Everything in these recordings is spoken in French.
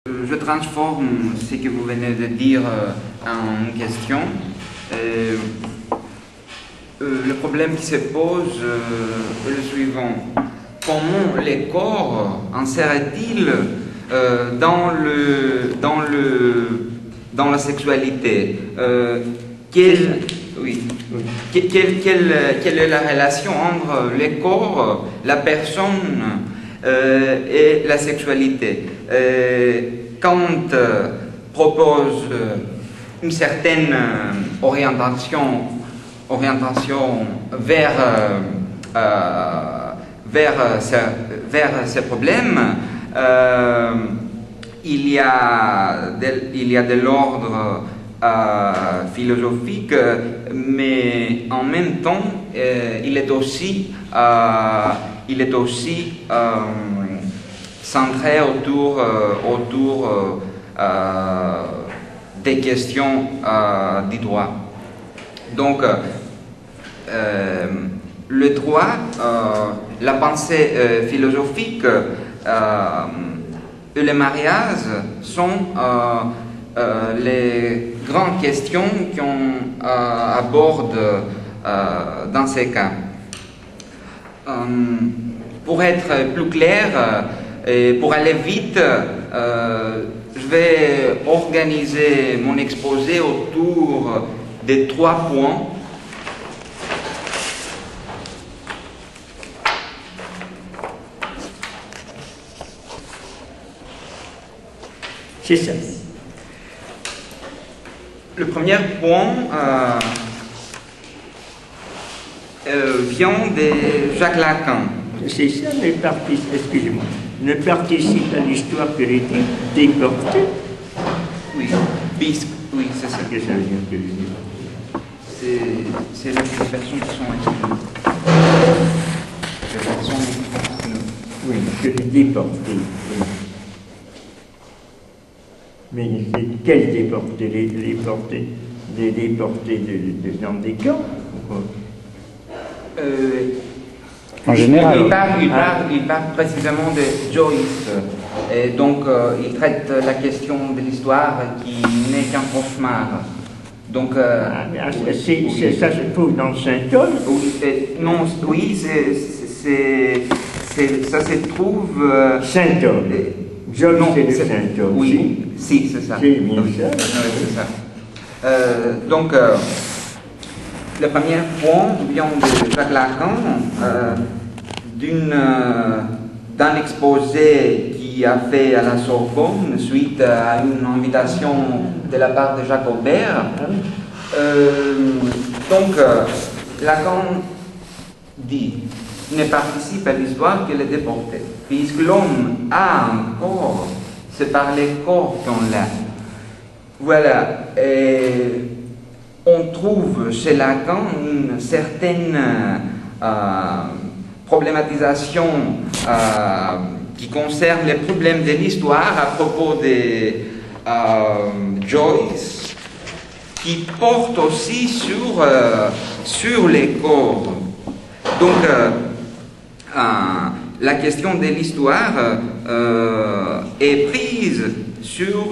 Je transforme ce que vous venez de dire en question. Le problème qui se pose est le suivant. Comment les corps insèrent-ils dans la sexualité? Quelle est la relation entre les corps, la personne et la sexualité? Kant propose une certaine orientation vers ces problèmes. Il y a de l'ordre philosophique, mais en même temps, il est aussi centré autour des questions du droit. Donc, le droit, la pensée philosophique et le mariage sont les grandes questions qu'on aborde dans ces cas. Pour être plus clair et pour aller vite, je vais organiser mon exposé autour de 3 points. C'est ça. Le premier point vient de Jacques Lacan. C'est ça, excusez-moi, ne participe à l'histoire que les déportés. Oui, oui, c'est ça. Qu'est-ce que ça veut dire que les déportés? C'est les personnes qui sont exclues. Les personnes qui sont exclues. Oui, que les déportés. Oui. Mais quels déportés? Les déportés dans des camps? En général. Il parle précisément de Joyce. Et donc, il traite la question de l'histoire qui n'est qu'un cauchemar. Donc, ça se trouve dans Saint-Paul? Non, oui, ça se trouve. Saint-Paul. Joyce, c'est de Saint-Paul. Oui, si, c'est ça. C'est bien ça. Oui, c'est ça. Donc, le premier point vient de Jacques Lacan, d'un exposé qu'il a fait à la Sorbonne suite à une invitation de la part de Jacques Aubert. Donc, Lacan dit: ne participe à l'histoire que les déportés, puisque l'homme a un corps, c'est par les corps qu'on l'a. Voilà. On trouve chez Lacan une certaine problématisation qui concerne les problèmes de l'histoire à propos de Joyce, qui porte aussi sur les corps. Donc, la question de l'histoire est prise sur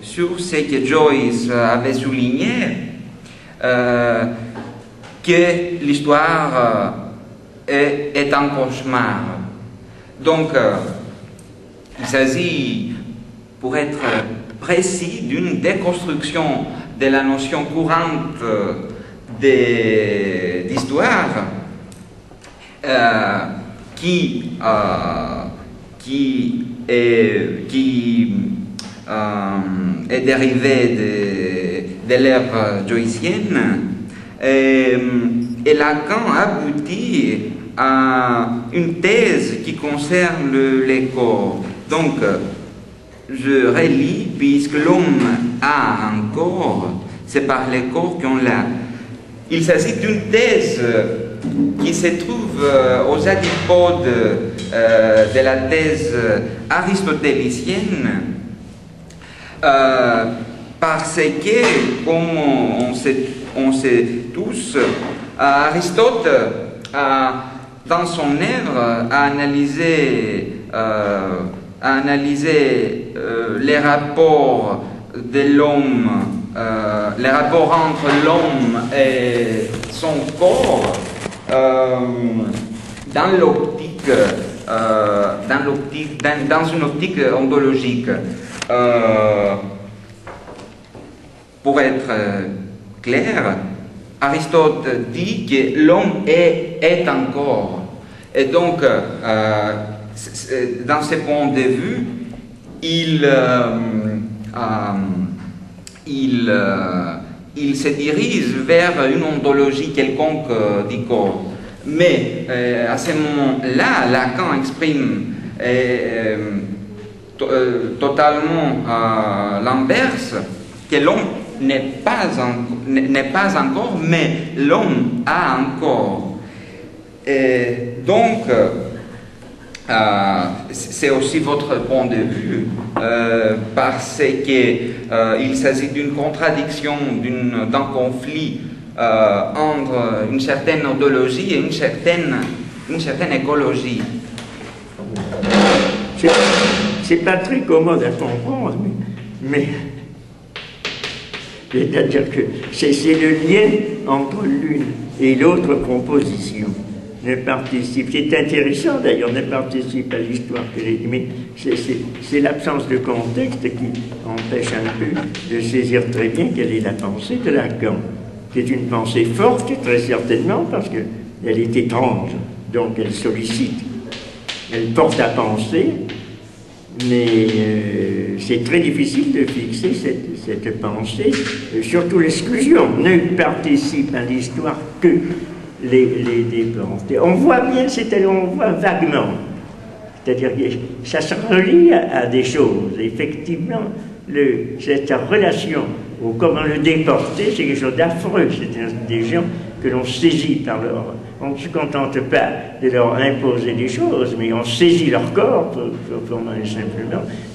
ce que Joyce avait souligné, que l'histoire est un cauchemar. Donc, il s'agit, pour être précis, d'une déconstruction de la notion courante d'histoire qui est dérivée de l'ère joycienne, et Lacan aboutit à une thèse qui concerne les corps. Donc, je relis: puisque l'homme a un corps, c'est par les corps qu'on l'a. Il s'agit d'une thèse qui se trouve aux antipodes de la thèse aristotélicienne, parce que, comme on sait tous, Aristote, dans son œuvre, a analysé les rapports de l'homme, les rapports entre l'homme et son corps dans une optique ontologique. Pour être clair, Aristote dit que l'homme est un corps. Et donc, dans ce point de vue, il se dirige vers une ontologie quelconque du corps. Mais à ce moment-là, Lacan exprime totalement l'inverse, que l'homme n'est pas un corps, mais l'homme a un corps. Et donc, c'est aussi votre point de vue, parce qu'il s'agit d'une contradiction, d'un conflit entre une certaine ontologie et une certaine écologie. C'est pas très commode à comprendre, mais c'est-à-dire que c'est le lien entre l'une et l'autre proposition. Ne participe, c'est intéressant d'ailleurs, ne participe à l'histoire que mais c'est l'absence de contexte qui empêche un peu de saisir très bien quelle est la pensée de Lacan, qui est une pensée forte, très certainement, parce qu'elle est étrange, donc elle sollicite, elle porte à penser, mais c'est très difficile de fixer cette pensée, surtout l'exclusion. Ne participe à l'histoire que les dépenses. On voit bien, c'est-à-dire on voit vaguement, c'est-à-dire que ça se relie à des choses. Effectivement, cette relation au comment le déporter, c'est quelque chose d'affreux. C'est des gens que l'on saisit par leur... On ne se contente pas de leur imposer des choses, mais on saisit leur corps, simplement,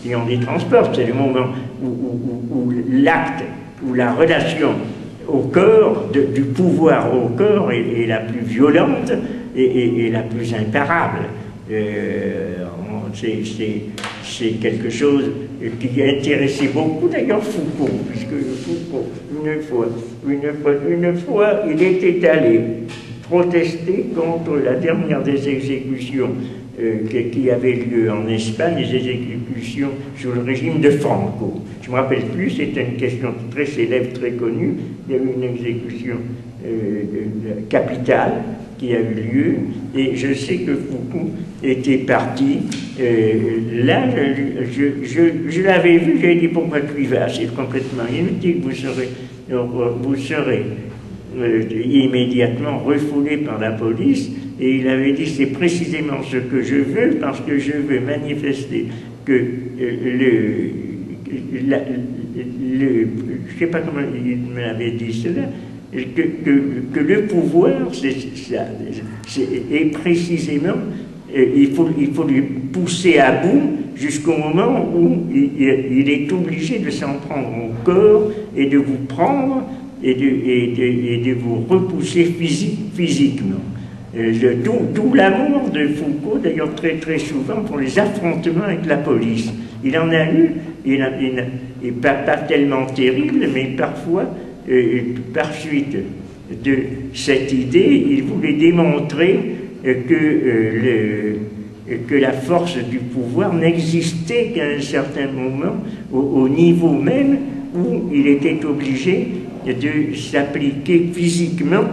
et on les transporte. C'est le moment où l'acte, où la relation au corps, du pouvoir au corps est la plus violente et la plus imparable. C'est quelque chose qui a intéressé beaucoup d'ailleurs Foucault, puisque Foucault, une fois, il était allé protester contre la dernière des exécutions qui avait lieu en Espagne, les exécutions sous le régime de Franco. Je ne me rappelle plus, c'était une question très célèbre, très connue. Il y a eu une exécution capitale qui a eu lieu, et je sais que Foucault était parti. Là, je l'avais vu, j'ai dit pourquoi tu y vas, c'est complètement inutile, vous serez immédiatement refoulé par la police. Et il avait dit, c'est précisément ce que je veux, parce que je veux manifester que je ne sais pas comment il me l'avait dit cela, que le pouvoir, est précisément, il faut lui pousser à bout jusqu'au moment où il est obligé de s'en prendre au corps et de vous prendre et de vous repousser physiquement. D'où l'amour de Foucault, d'ailleurs très très souvent, pour les affrontements avec la police. Il en a eu, et pas tellement terrible, mais parfois, par suite de cette idée, il voulait démontrer que la force du pouvoir n'existait qu'à un certain moment, au niveau même où il était obligé de s'appliquer physiquement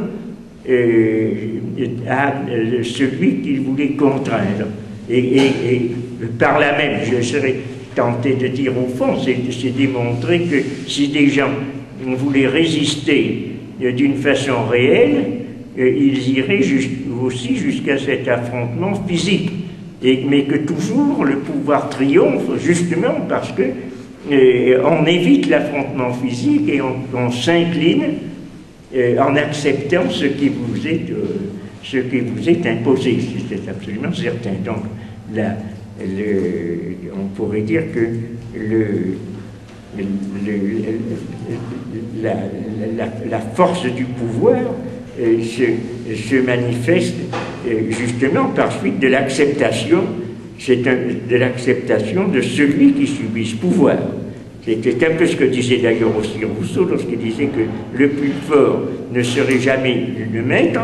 à celui qu'il voulait contraindre. Et par là même, je serais tenté de dire au fond, c'est démontrer que si des gens voulaient résister d'une façon réelle, ils iraient aussi jusqu'à cet affrontement physique. Mais que toujours le pouvoir triomphe, justement parce que on évite l'affrontement physique et on s'incline en acceptant ce qui vous est imposé. C'est absolument certain. Donc, on pourrait dire que la force du pouvoir se manifeste justement par suite de l'acceptation c'est de l'acceptation de celui qui subit ce pouvoir. C'était un peu ce que disait d'ailleurs aussi Rousseau lorsqu'il disait que le plus fort ne serait jamais le maître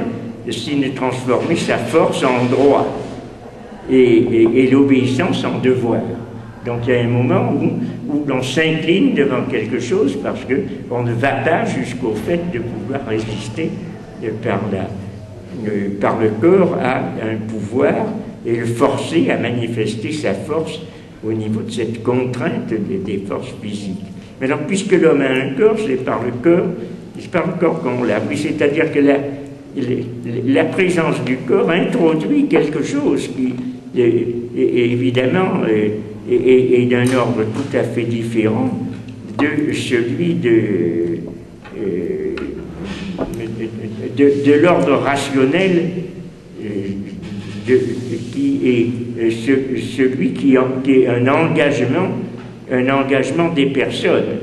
s'il ne transformait sa force en droit et l'obéissance en devoir. Donc il y a un moment où l'on s'incline devant quelque chose parce qu'on ne va pas jusqu'au fait de pouvoir résister par le corps à un pouvoir et le forcer à manifester sa force au niveau de cette contrainte des forces physiques. Mais alors, puisque l'homme a un corps, c'est par le corps qu'on l'a pris, c'est-à-dire que la présence du corps introduit quelque chose qui, évidemment, est d'un ordre tout à fait différent de celui de l'ordre rationnel qui est celui qui est un engagement des personnes.